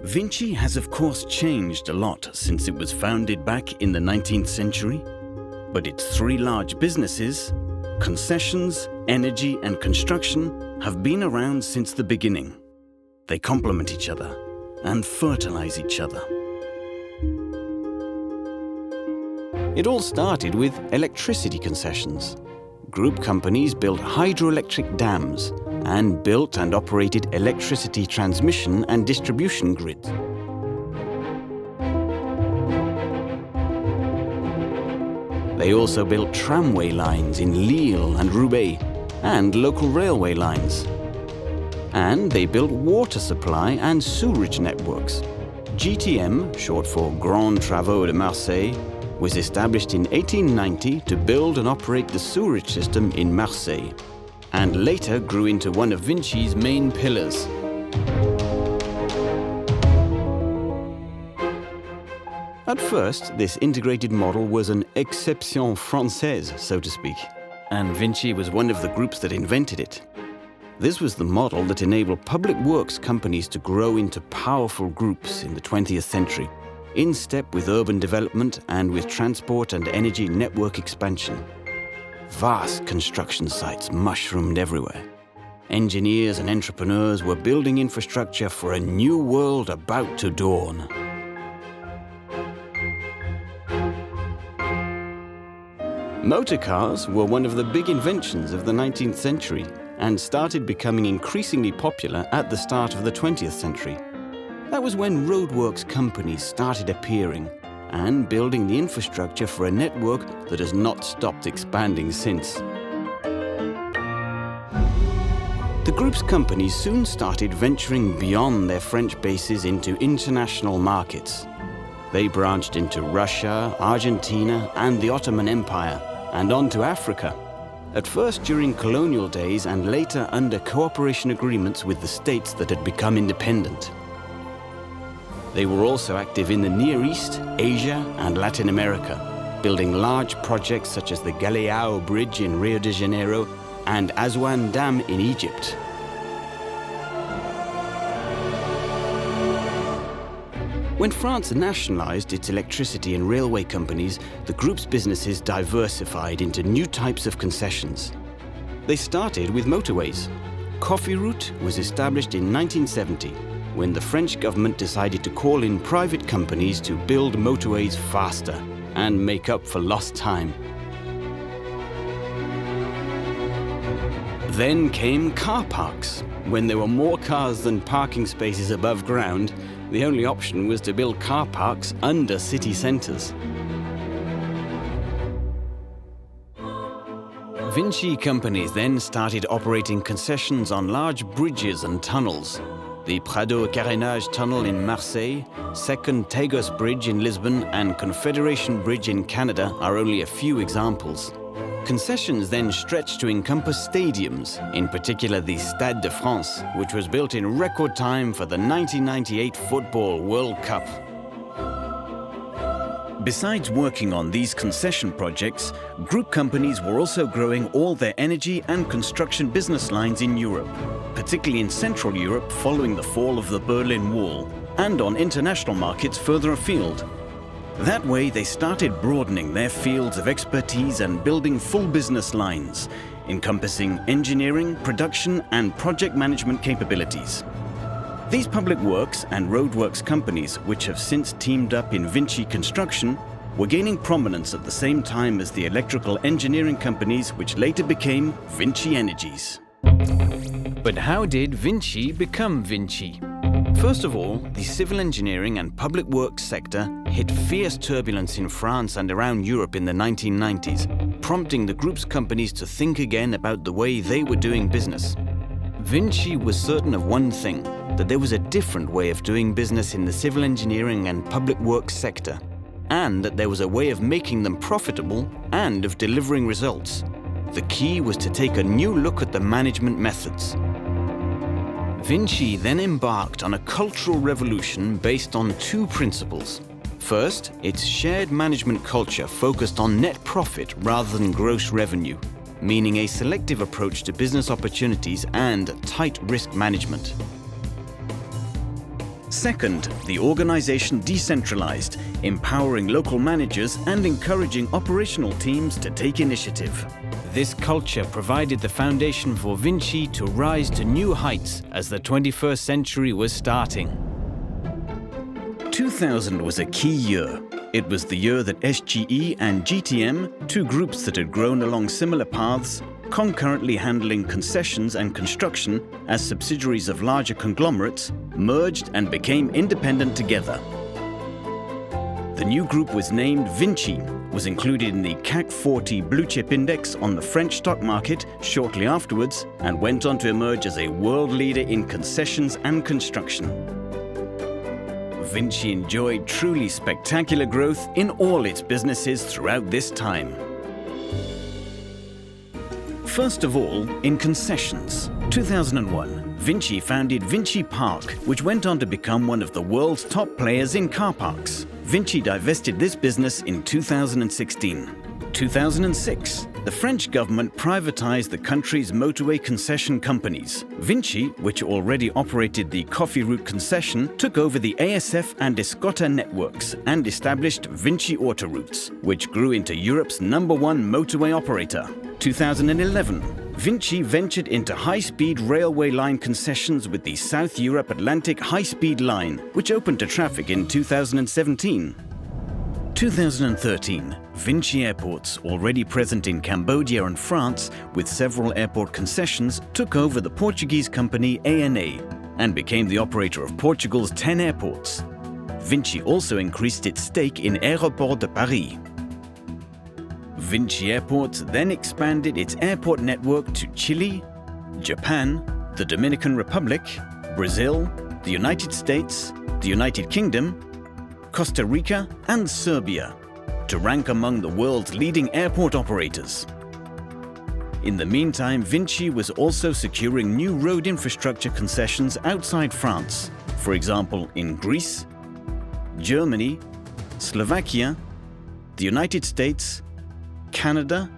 VINCI has of course changed a lot since it was founded back in the 19th century, but its three large businesses, concessions, energy and construction, have been around since the beginning. They complement each other and fertilize each other. It all started with electricity concessions. Group companies built hydroelectric dams and built and operated electricity transmission and distribution grids. They also built tramway lines in Lille and Roubaix and local railway lines. And they built water supply and sewerage networks. GTM, short for Grands Travaux de Marseille, was established in 1890 to build and operate the sewerage system in Marseille, and later grew into one of VINCI's main pillars. At first, this integrated model was an exception française, so to speak, and VINCI was one of the groups that invented it. This was the model that enabled public works companies to grow into powerful groups in the 20th century, in step with urban development and with transport and energy network expansion. Vast construction sites mushroomed everywhere. Engineers and entrepreneurs were building infrastructure for a new world about to dawn. Motor cars were one of the big inventions of the 19th century and started becoming increasingly popular at the start of the 20th century. That was when roadworks companies started appearing and building the infrastructure for a network that has not stopped expanding since. The group's companies soon started venturing beyond their French bases into international markets. They branched into Russia, Argentina, and the Ottoman Empire, and on to Africa. At first during colonial days and later under cooperation agreements with the states that had become independent. They were also active in the Near East, Asia, and Latin America, building large projects such as the Galeão Bridge in Rio de Janeiro and Aswan Dam in Egypt. When France nationalized its electricity and railway companies, the group's businesses diversified into new types of concessions. They started with motorways. Cofiroute was established in 1970, when the French government decided to call in private companies to build motorways faster and make up for lost time. Then came car parks. When there were more cars than parking spaces above ground, the only option was to build car parks under city centers. VINCI companies then started operating concessions on large bridges and tunnels. The Prado Carénage Tunnel in Marseille, Second Tagus Bridge in Lisbon, and Confederation Bridge in Canada are only a few examples. Concessions then stretched to encompass stadiums, in particular the Stade de France, which was built in record time for the 1998 Football World Cup. Besides working on these concession projects, group companies were also growing all their energy and construction business lines in Europe, particularly in Central Europe following the fall of the Berlin Wall, and on international markets further afield. That way, they started broadening their fields of expertise and building full business lines, encompassing engineering, production, and project management capabilities. These public works and roadworks companies, which have since teamed up in VINCI Construction, were gaining prominence at the same time as the electrical engineering companies, which later became VINCI Energies. But how did VINCI become VINCI? First of all, the civil engineering and public works sector hit fierce turbulence in France and around Europe in the 1990s, prompting the group's companies to think again about the way they were doing business. VINCI was certain of one thing, that there was a different way of doing business in the civil engineering and public works sector, and that there was a way of making them profitable and of delivering results. The key was to take a new look at the management methods. VINCI then embarked on a cultural revolution based on two principles. First, its shared management culture focused on net profit rather than gross revenue, meaning a selective approach to business opportunities and tight risk management. Second, the organization decentralized, empowering local managers and encouraging operational teams to take initiative. This culture provided the foundation for VINCI to rise to new heights as the 21st century was starting. 2000 was a key year. It was the year that SGE and GTM, two groups that had grown along similar paths, concurrently handling concessions and construction as subsidiaries of larger conglomerates, merged and became independent together. The new group was named VINCI, was included in the CAC 40 blue chip index on the French stock market shortly afterwards, and went on to emerge as a world leader in concessions and construction. VINCI enjoyed truly spectacular growth in all its businesses throughout this time. First of all, in concessions. 2001, VINCI founded VINCI Park, which went on to become one of the world's top players in car parks. VINCI divested this business in 2016. 2006, the French government privatized the country's motorway concession companies. VINCI, which already operated the Coffee Route concession, took over the ASF and Escota networks and established VINCI Autoroutes, which grew into Europe's #1 motorway operator. 2011, VINCI ventured into high-speed railway line concessions with the South Europe Atlantic High-Speed Line, which opened to traffic in 2017. 2013, VINCI Airports, already present in Cambodia and France with several airport concessions, took over the Portuguese company ANA and became the operator of Portugal's 10 airports. VINCI also increased its stake in Aéroports de Paris. VINCI Airports then expanded its airport network to Chile, Japan, the Dominican Republic, Brazil, the United States, the United Kingdom, Costa Rica and Serbia, to rank among the world's leading airport operators. In the meantime, VINCI was also securing new road infrastructure concessions outside France, for example in Greece, Germany, Slovakia, the United States, Canada,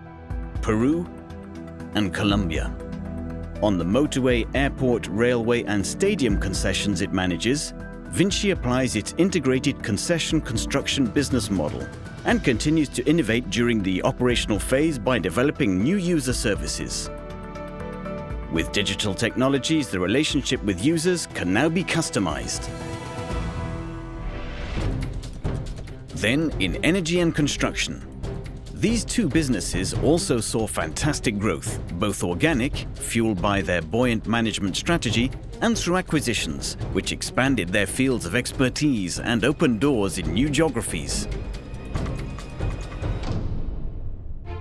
Peru, and Colombia. On the motorway, airport, railway, and stadium concessions it manages, VINCI applies its integrated concession construction business model and continues to innovate during the operational phase by developing new user services. With digital technologies, the relationship with users can now be customized. Then, in energy and construction. These two businesses also saw fantastic growth, both organic, fueled by their buoyant management strategy, and through acquisitions, which expanded their fields of expertise and opened doors in new geographies.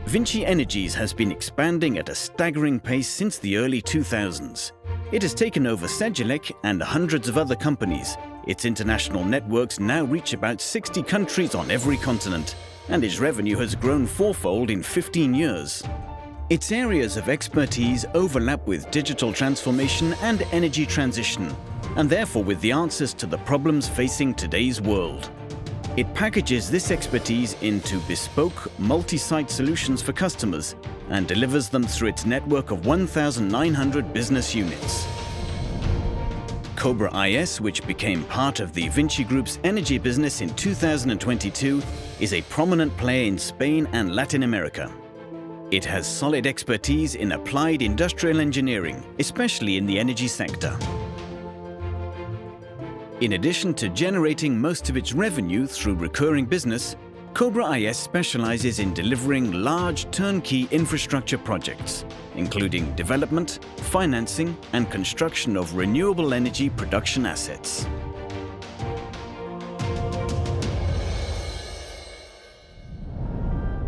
VINCI Energies has been expanding at a staggering pace since the early 2000s. It has taken over Cegelec and hundreds of other companies. Its international networks now reach about 60 countries on every continent, and its revenue has grown fourfold in 15 years. Its areas of expertise overlap with digital transformation and energy transition, and therefore with the answers to the problems facing today's world. It packages this expertise into bespoke, multi-site solutions for customers and delivers them through its network of 1,900 business units. Cobra IS, which became part of the VINCI Group's energy business in 2022, is a prominent player in Spain and Latin America. It has solid expertise in applied industrial engineering, especially in the energy sector. In addition to generating most of its revenue through recurring business, Cobra IS specializes in delivering large turnkey infrastructure projects, including development, financing, and construction of renewable energy production assets.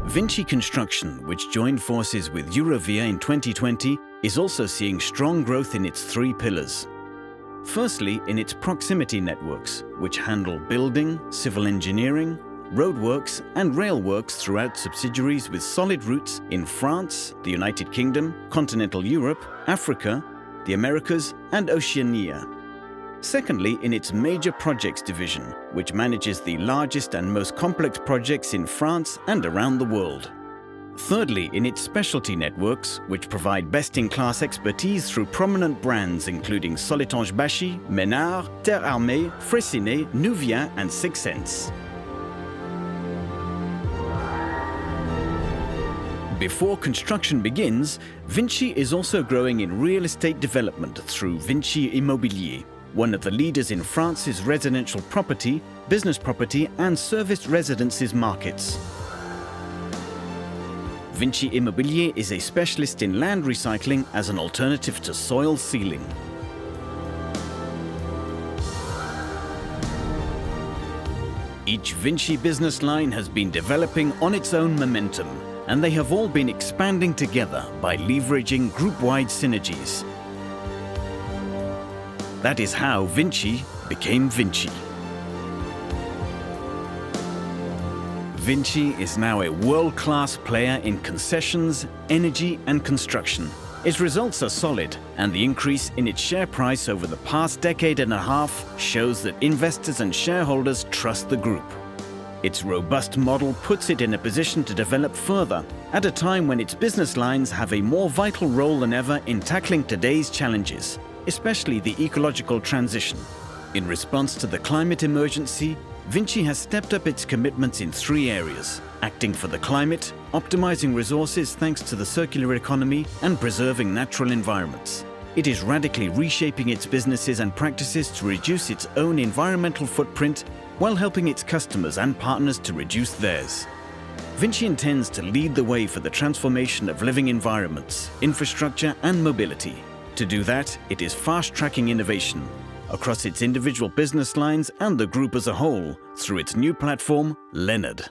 VINCI Construction, which joined forces with Eurovia in 2020, is also seeing strong growth in its three pillars. Firstly, in its proximity networks, which handle building, civil engineering, roadworks and railworks throughout subsidiaries with solid roots in France, the United Kingdom, continental Europe, Africa, the Americas and Oceania. Secondly, in its major projects division, which manages the largest and most complex projects in France and around the world. Thirdly, in its specialty networks, which provide best-in-class expertise through prominent brands including Soletanche Bachy, Ménard, Terre Armée, Freycinet, Nuvia and Six Sense. Before construction begins, VINCI is also growing in real estate development through VINCI Immobilier, one of the leaders in France's residential property, business property and serviced residences markets. VINCI Immobilier is a specialist in land recycling as an alternative to soil sealing. Each VINCI business line has been developing on its own momentum, and they have all been expanding together by leveraging group-wide synergies. That is how VINCI became VINCI. VINCI is now a world-class player in concessions, energy and construction. Its results are solid, and the increase in its share price over the past decade and a half shows that investors and shareholders trust the group. Its robust model puts it in a position to develop further at a time when its business lines have a more vital role than ever in tackling today's challenges, especially the ecological transition. In response to the climate emergency, VINCI has stepped up its commitments in 3 areas: acting for the climate, optimizing resources thanks to the circular economy, and preserving natural environments. It is radically reshaping its businesses and practices to reduce its own environmental footprint while helping its customers and partners to reduce theirs. VINCI intends to lead the way for the transformation of living environments, infrastructure and mobility. To do that, it is fast-tracking innovation across its individual business lines and the group as a whole through its new platform, Leonard.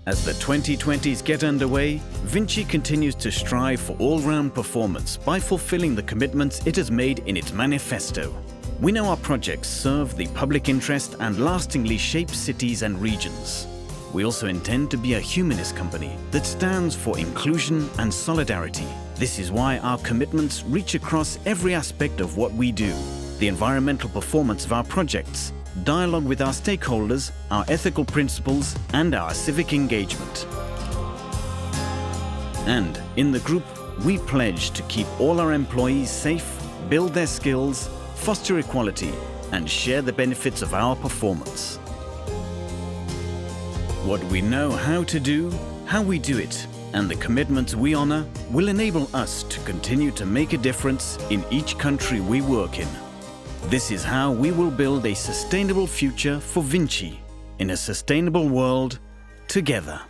As the 2020s get underway, VINCI continues to strive for all-round performance by fulfilling the commitments it has made in its manifesto. We know our projects serve the public interest and lastingly shape cities and regions. We also intend to be a humanist company that stands for inclusion and solidarity. This is why our commitments reach across every aspect of what we do: the environmental performance of our projects, dialogue with our stakeholders, our ethical principles, and our civic engagement. And in the group, we pledge to keep all our employees safe, build their skills, foster equality, and share the benefits of our performance. What we know how to do, how we do it, and the commitments we honor will enable us to continue to make a difference in each country we work in. This is how we will build a sustainable future for VINCI in a sustainable world together.